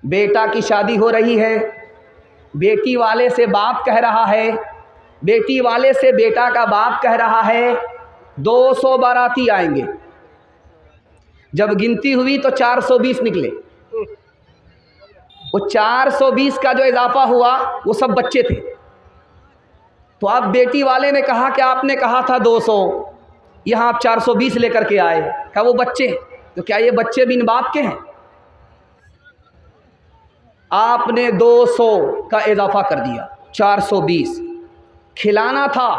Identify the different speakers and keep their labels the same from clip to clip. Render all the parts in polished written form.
Speaker 1: बेटा की शादी हो रही है, बेटी वाले से बाप कह रहा है, बेटी वाले से बेटा का बाप कह रहा है 200 बाराती आएंगे। जब गिनती हुई तो 420 निकले। वो 420 का जो इजाफा हुआ वो सब बच्चे थे। तो अब बेटी वाले ने कहा कि आपने कहा था 200, यहाँ आप 420 लेकर के आए। कहा वो बच्चे, तो क्या ये बच्चे बिन बाप के हैं? आपने 200 का इजाफा कर दिया, 420। खिलाना था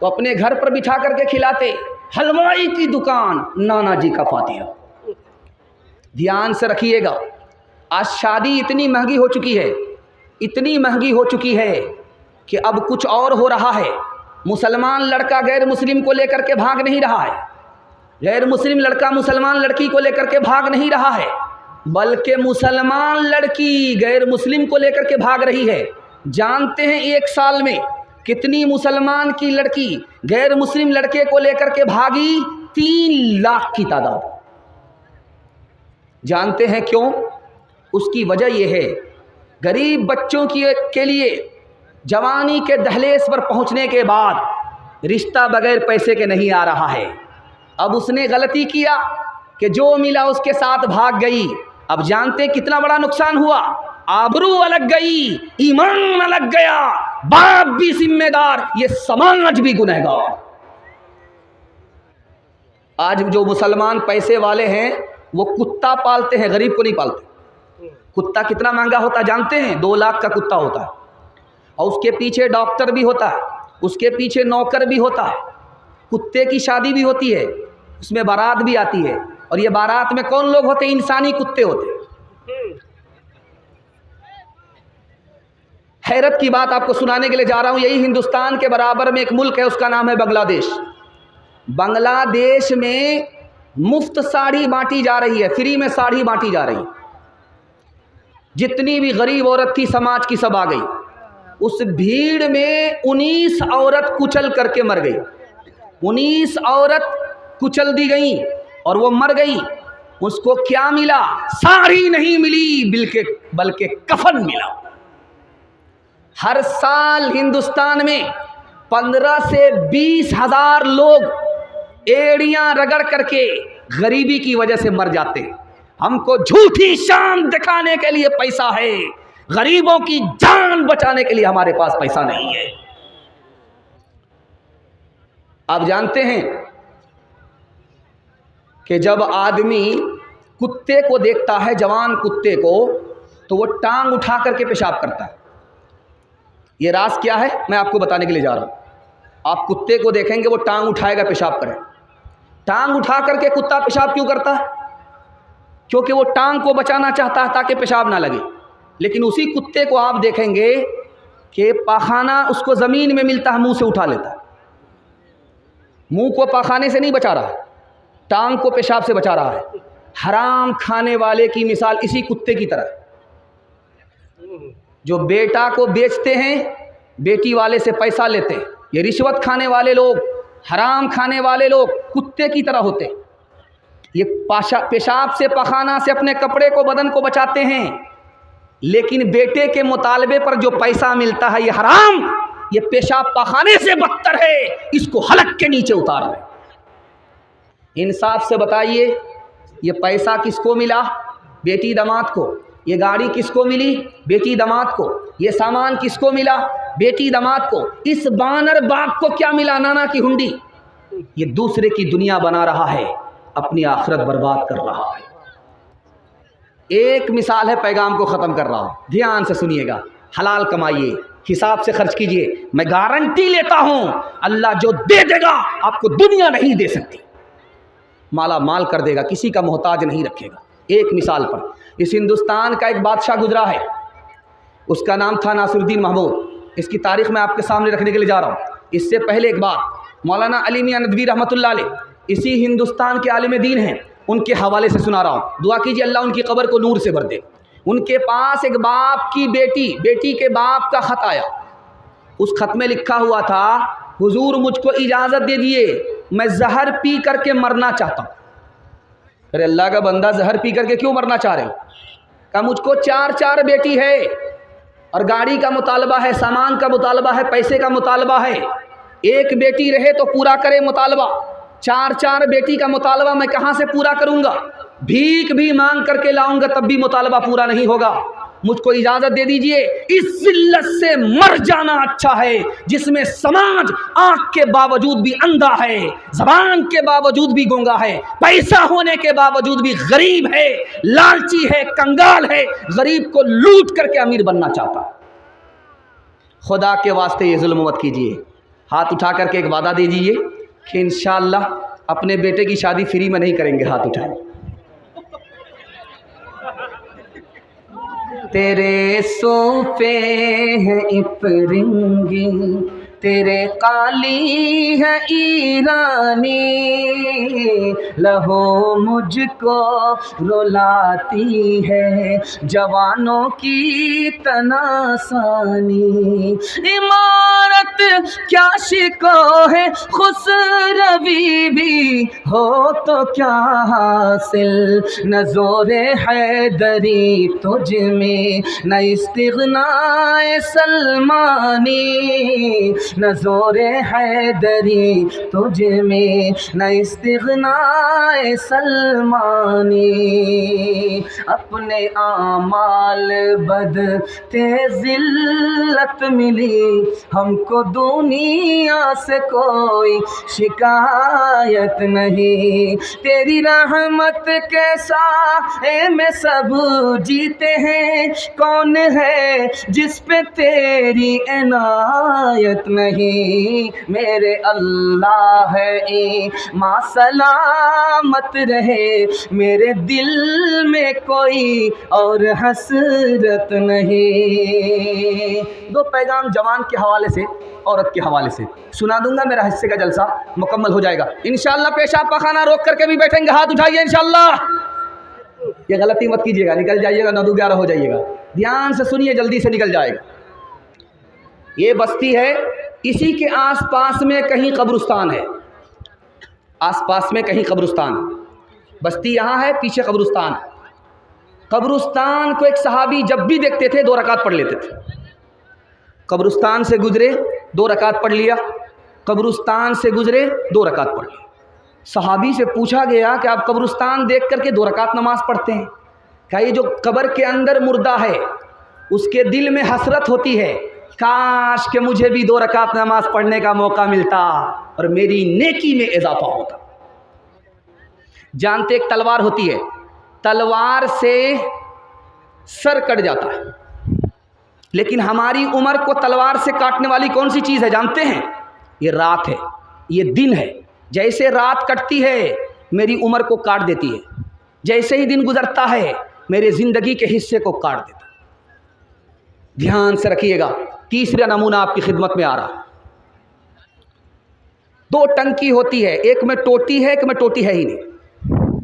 Speaker 1: तो अपने घर पर बिठा करके खिलाते। हलवाई की दुकान, नाना जी का फातिहा। ध्यान से रखिएगा, आज शादी इतनी महंगी हो चुकी है, इतनी महंगी हो चुकी है कि अब कुछ और हो रहा है। मुसलमान लड़का गैर मुस्लिम को लेकर के भाग नहीं रहा है, गैर मुस्लिम लड़का मुसलमान लड़की को लेकर के भाग नहीं रहा है, बल्कि मुसलमान लड़की गैर मुस्लिम को लेकर के भाग रही है। जानते हैं एक साल में कितनी मुसलमान की लड़की गैर मुस्लिम लड़के को लेकर के भागी? 3 लाख की तादाद। जानते हैं क्यों? उसकी वजह यह है, गरीब बच्चों के लिए जवानी के दहलीज पर पहुंचने के बाद रिश्ता बगैर पैसे के नहीं आ रहा है। अब उसने गलती किया कि जो मिला उसके साथ भाग गई। अब जानते कितना बड़ा नुकसान हुआ? आबरू अलग गई, ईमान अलग गया, बाप भी जिम्मेदार, ये समाज भी गुनहगार। आज जो मुसलमान पैसे वाले हैं वो कुत्ता पालते हैं, गरीब को नहीं पालते। कुत्ता कितना महंगा होता है जानते हैं? 2 लाख का कुत्ता होता है, और उसके पीछे डॉक्टर भी होता है, उसके पीछे नौकर भी होता है। कुत्ते की शादी भी होती है, उसमें बारात भी आती है, और ये बारात में कौन लोग होते? इंसानी कुत्ते होते। हैरत की बात आपको सुनाने के लिए जा रहा हूं। यही हिंदुस्तान के बराबर में एक मुल्क है, उसका नाम है बांग्लादेश। बांग्लादेश में मुफ्त साड़ी बांटी जा रही है, फ्री में साड़ी बांटी जा रही है। जितनी भी गरीब औरत थी समाज की सब आ गई। उस भीड़ में 19 औरत कुचल करके मर गई। 19 औरत कुचल दी गई और वो मर गई। उसको क्या मिला? साड़ी नहीं मिली, बल्कि कफन मिला। हर साल हिंदुस्तान में 15 से 20 हजार लोग एड़ियां रगड़ करके गरीबी की वजह से मर जाते हैं। हमको झूठी शान दिखाने के लिए पैसा है, गरीबों की जान बचाने के लिए हमारे पास पैसा नहीं है। आप जानते हैं कि जब आदमी कुत्ते को देखता है, जवान कुत्ते को, तो वो टांग उठा करके पेशाब करता है। ये राज क्या है मैं आपको बताने के लिए जा रहा हूं। आप कुत्ते को देखेंगे वो टांग उठाएगा, पेशाब करेगा। टांग उठा करके कुत्ता पेशाब क्यों करता है? क्योंकि वो टांग को बचाना चाहता है ताकि पेशाब ना लगे। लेकिन उसी कुत्ते को आप देखेंगे कि पाखाना उसको ज़मीन में मिलता है, मुंह से उठा लेता है। मुंह को पाखाने से नहीं बचा रहा, टांग को पेशाब से बचा रहा है। हराम खाने वाले की मिसाल इसी कुत्ते की तरह। जो बेटा को बेचते हैं, बेटी वाले से पैसा लेते हैं, ये रिश्वत खाने वाले लोग, हराम खाने वाले लोग कुत्ते की तरह होते हैं। ये पेशाब से पखाना से अपने कपड़े को, बदन को बचाते हैं, लेकिन बेटे के मुतालबे पर जो पैसा मिलता है ये हराम, ये पेशाब पखाने से बदतर है, इसको हलक के नीचे उतार रहे। इंसाफ से बताइए, ये पैसा किसको मिला? बेटी दामाद को। ये गाड़ी किसको मिली? बेटी दामाद को। ये सामान किसको मिला? बेटी दामाद को। इस बानर बाग को क्या मिला? नाना की हुंडी। ये दूसरे की दुनिया बना रहा है, अपनी आखिरत बर्बाद कर रहा है। एक मिसाल है, पैगाम को ख़त्म कर रहा हूँ, ध्यान से सुनिएगा। हलाल कमाइए, हिसाब से खर्च कीजिए। मैं गारंटी लेता हूँ अल्लाह जो दे देगा आपको दुनिया नहीं दे सकती। माला माल कर देगा, किसी का मोहताज नहीं रखेगा। एक मिसाल पर, इस हिंदुस्तान का एक बादशाह गुजरा है, उसका नाम था नासिरुद्दीन महमूद। इसकी तारीख़ मैं आपके सामने रखने के लिए जा रहा हूँ। इससे पहले एक बात, मौलाना अली मियां नदवी रहमतुल्लाह अलैह, इसी हिंदुस्तान के आलिम दीन हैं, उनके हवाले से सुना रहा हूँ। दुआ कीजिए अल्लाह उनकी कब्र को नूर से भर दे। उनके पास एक बाप की बेटी के बाप का ख़त आया। उस ख़त में लिखा हुआ था, हुजूर मुझको इजाज़त दे दिए, मैं जहर पी करके मरना चाहता हूँ। अरे अल्लाह का बंदा, जहर पी करके क्यों मरना चाह रहे हो? कहा मुझको 4 बेटी है और गाड़ी का मुतालबा है, सामान का मुतालबा है, पैसे का मुतालबा है। एक बेटी रहे तो पूरा करे मुतालबा, 4 बेटी का मुतालबा मैं कहाँ से पूरा करूँगा? भीख भी मांग करके लाऊंगा तब भी मुतालबा पूरा नहीं होगा। मुझको इजाज़त दे दीजिए, इस जिल्लत से मर जाना अच्छा है जिसमें समाज आँख के बावजूद भी अंधा है, ज़बान के बावजूद भी गूंगा है, पैसा होने के बावजूद भी गरीब है, लालची है, कंगाल है, गरीब को लूट करके अमीर बनना चाहता। खुदा के वास्ते ये जुल्म मत कीजिए। हाथ उठा करके एक वादा दे दीजिए कि इंशाअल्लाह अपने बेटे की शादी फ्री में नहीं करेंगे। हाथ उठाएं। तेरे सोफे हैं इफरिंगी, तेरे काली है ईरानी, लहो मुझको रुलाती है जवानों की तनासानी। इमारत क्या शिको है खुसरवी भी हो तो क्या हासिल, न ज़ोरे हैदरी तुझ में न इस्तिग़नाए सलमानी, न ज़ोरे हैदरी तुझ में न इस्तिग़नाए सलमानी। अपने आमाल बद ते ज़िल्लत मिली, हमको दुनिया से कोई शिकायत नहीं। तेरी रहमत के साए में सब जीते हैं, कौन है जिस पे तेरी इनायत नहीं। मेरे अल्लाह है माँ सलामत रहे, मेरे दिल में कोई और हसरत नहीं। 2 पैगाम जवान के हवाले से, औरत के हवाले से सुना दूंगा। मेरा हिस्से का जलसा मुकम्मल हो जाएगा इंशाअल्लाह। पेशाब पखाना रोक करके भी बैठेंगे। हाथ उठाइए इंशाअल्लाह। ये गलती मत कीजिएगा, निकल जाइएगा 9-11 हो जाइएगा। ध्यान से सुनिए, जल्दी से निकल जाएगा। ये बस्ती है, इसी के आसपास में कहीं कब्रिस्तान है, आसपास में कहीं कब्रिस्तान। बस्ती यहाँ है, पीछे कब्रिस्तान है। कब्रिस्तान को एक सहाबी जब भी देखते थे 2 रकात पढ़ लेते थे। कब्रिस्तान से गुजरे 2 रकात पढ़ लिया, कब्रिस्तान से गुजरे 2 रकात पढ़ लिया। सहाबी से पूछा गया कि आप कब्रिस्तान देख करके 2 रकात नमाज पढ़ते हैं? क्या ये जो कब्र के अंदर मुर्दा है उसके दिल में हसरत होती है, काश कि मुझे भी 2 रकात नमाज पढ़ने का मौका मिलता और मेरी नेकी में इजाफा होता। जानते एक तलवार होती है, तलवार से सर कट जाता है, लेकिन हमारी उम्र को तलवार से काटने वाली कौन सी चीज़ है जानते हैं? ये रात है, ये दिन है। जैसे रात कटती है मेरी उम्र को काट देती है, जैसे ही दिन गुजरता है मेरे ज़िंदगी के हिस्से को काट देता है। ध्यान से रखिएगा। तीसरा नमूना आपकी खिदमत में आ रहा। 2 टंकी होती है, एक में टोटी है, एक में टोटी है ही नहीं।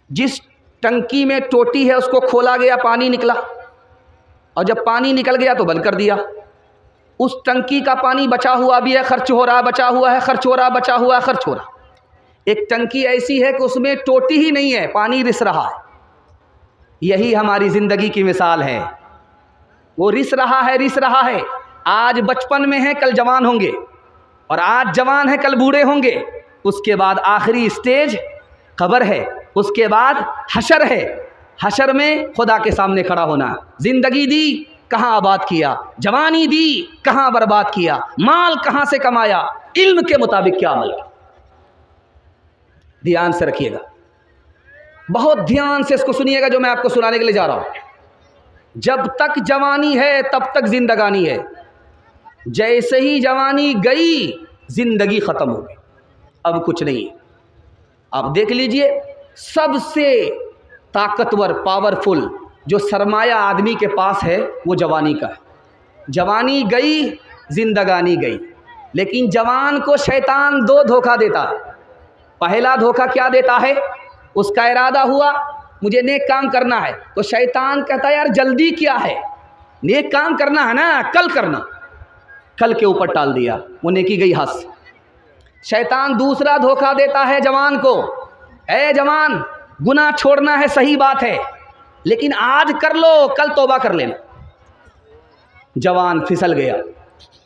Speaker 1: जिस टंकी में टोटी है उसको खोला गया, पानी निकला, और जब पानी निकल गया तो बंद कर दिया। उस टंकी का पानी बचा हुआ भी है, खर्च हो रहा, बचा हुआ है, खर्च हो रहा, बचा हुआ है, खर्च हो रहा। एक टंकी ऐसी है कि उसमें टोटी ही नहीं है, पानी रिस रहा है। यही हमारी ज़िंदगी की मिसाल है। वो रिस रहा है, रिस रहा है। आज बचपन में है, कल जवान होंगे, और आज जवान है, कल बूढ़े होंगे। उसके बाद आखिरी स्टेज कब्र है, उसके बाद हशर है। हशर में खुदा के सामने खड़ा होना। ज़िंदगी दी, कहाँ आबाद किया? जवानी दी, कहाँ बर्बाद किया? माल कहाँ से कमाया? इल्म के मुताबिक क्या अमल किया? ध्यान से रखिएगा, बहुत ध्यान से इसको सुनिएगा जो मैं आपको सुनाने के लिए जा रहा हूं। जब तक जवानी है तब तक जिंदगानी है। जैसे ही जवानी गई जिंदगी खत्म हो गई, अब कुछ नहीं है। आप देख लीजिए, सबसे ताकतवर, पावरफुल जो सरमाया आदमी के पास है वो जवानी का है। जवानी गई, जिंदगानी गई। लेकिन जवान को शैतान 2 धोखा देता है। पहला धोखा क्या देता है? उसका इरादा हुआ मुझे नेक काम करना है, तो शैतान कहता है यार जल्दी क्या है, नेक काम करना है ना, कल करना। कल के ऊपर टाल दिया, वो नेकी गई हंस। शैतान दूसरा धोखा देता है जवान को, ए जवान गुनाह छोड़ना है, सही बात है, लेकिन आज कर लो, कल तौबा कर लेना। जवान फिसल गया,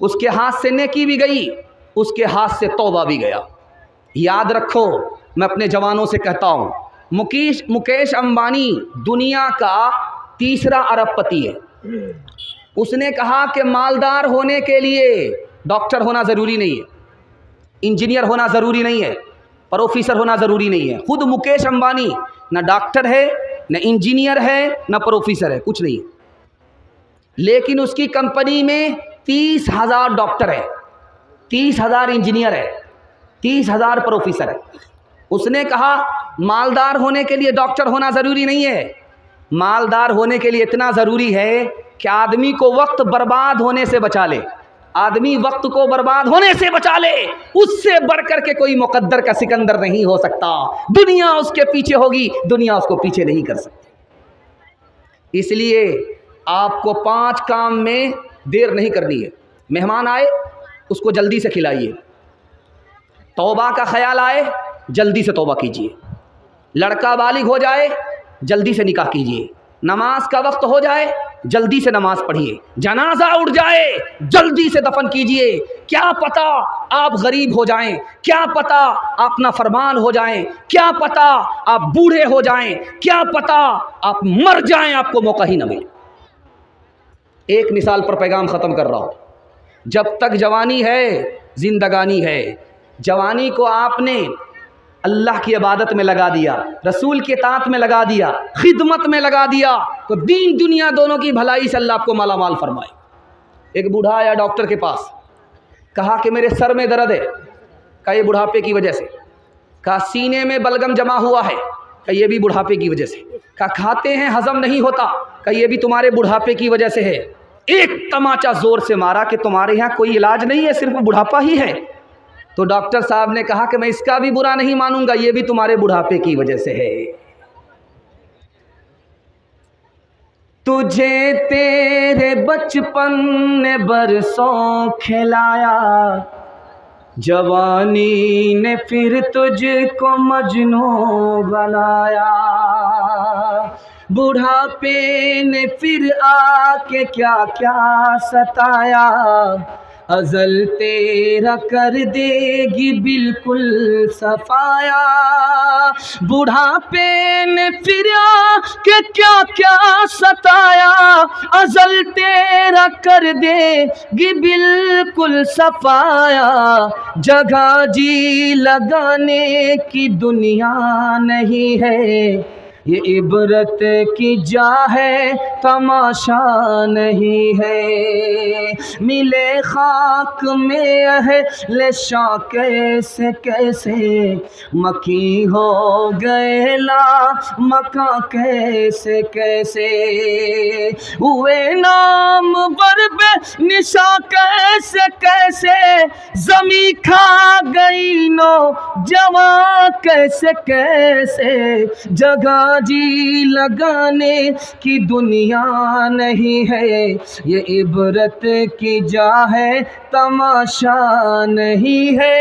Speaker 1: उसके हाथ से नेकी भी गई, उसके हाथ से तौबा भी गया। याद रखो, मैं अपने जवानों से कहता हूँ, मुकेश अंबानी दुनिया का तीसरा अरबपति है। उसने कहा कि मालदार होने के लिए डॉक्टर होना ज़रूरी नहीं है, इंजीनियर होना ज़रूरी नहीं है, प्रोफेसर होना ज़रूरी नहीं है। खुद मुकेश अंबानी न डॉक्टर है, न इंजीनियर है, न प्रोफेसर है, कुछ नहीं है। लेकिन उसकी कंपनी में 30,000 डॉक्टर है, 30,000 इंजीनियर है, 30,000 प्रोफेसर है। उसने कहा मालदार होने के लिए डॉक्टर होना ज़रूरी नहीं है, मालदार होने के लिए इतना ज़रूरी है कि आदमी को वक्त बर्बाद होने से बचा ले। आदमी वक्त को बर्बाद होने से बचा ले, उससे बढ़कर के कोई मुकद्दर का सिकंदर नहीं हो सकता। दुनिया उसके पीछे होगी, दुनिया उसको पीछे नहीं कर सकती। इसलिए आपको 5 काम में देर नहीं करनी है। मेहमान आए, उसको जल्दी से खिलाइए। तौबा का ख्याल आए, जल्दी से तौबा कीजिए। लड़का बालिग हो जाए, जल्दी से निकाह कीजिए। नमाज का वक्त हो जाए, जल्दी से नमाज पढ़िए। जनाजा उठ जाए, जल्दी से दफन कीजिए। क्या पता आप गरीब हो जाएं, क्या पता आप नाफरमान हो जाएं, क्या पता आप बूढ़े हो जाएं, क्या पता आप मर जाएं, आपको मौका ही न मिले। एक मिसाल पर पैगाम ख़त्म कर रहा हूँ। जब तक जवानी है, जिंदगानी है। जवानी को आपने अल्लाह की इबादत में लगा दिया, रसूल के ताक़त में लगा दिया, खिदमत में लगा दिया, तो दीन दुनिया दोनों की भलाई से अल्लाह आपको मालामाल फरमाए। एक बूढ़ा आया डॉक्टर के पास, कहा कि मेरे सर में दर्द है। कहा ये बुढ़ापे की वजह से। कहा सीने में बलगम जमा हुआ है। कहा ये भी बुढ़ापे की वजह से। कहा खाते हैं हजम नहीं होता। कहा ये भी तुम्हारे बुढ़ापे की वजह से है। एक तमाचा जोर से मारा कि तुम्हारे यहाँ कोई इलाज नहीं है, सिर्फ बुढ़ापा ही है। तो डॉक्टर साहब ने कहा कि मैं इसका भी बुरा नहीं मानूंगा, ये भी तुम्हारे बुढ़ापे की वजह से है। तुझे तेरे बचपन ने बरसों खिलाया, जवानी ने फिर तुझको मजनू बनाया। बुढ़ापे ने फिर आके क्या क्या सताया, अज़ल तेरा कर देगी बिल्कुल सफाया। बुढ़ापे ने फिर आके क्या क्या सताया, अज़ल तेरा कर देगी बिल्कुल सफाया। जगह जी लगाने की दुनिया नहीं है, ये इबरत की जा है, तमाशा नहीं है। मिले खाक में अहले शाह कैसे कैसे, मकी हो गए ला मका कैसे कैसे। हुए नाम बरबे निशा कैसे कैसे, जमी खा गई नो जवा कैसे कैसे। जगह जी लगाने की दुनिया नहीं है, ये इबरत की जा है, तमाशा नहीं है।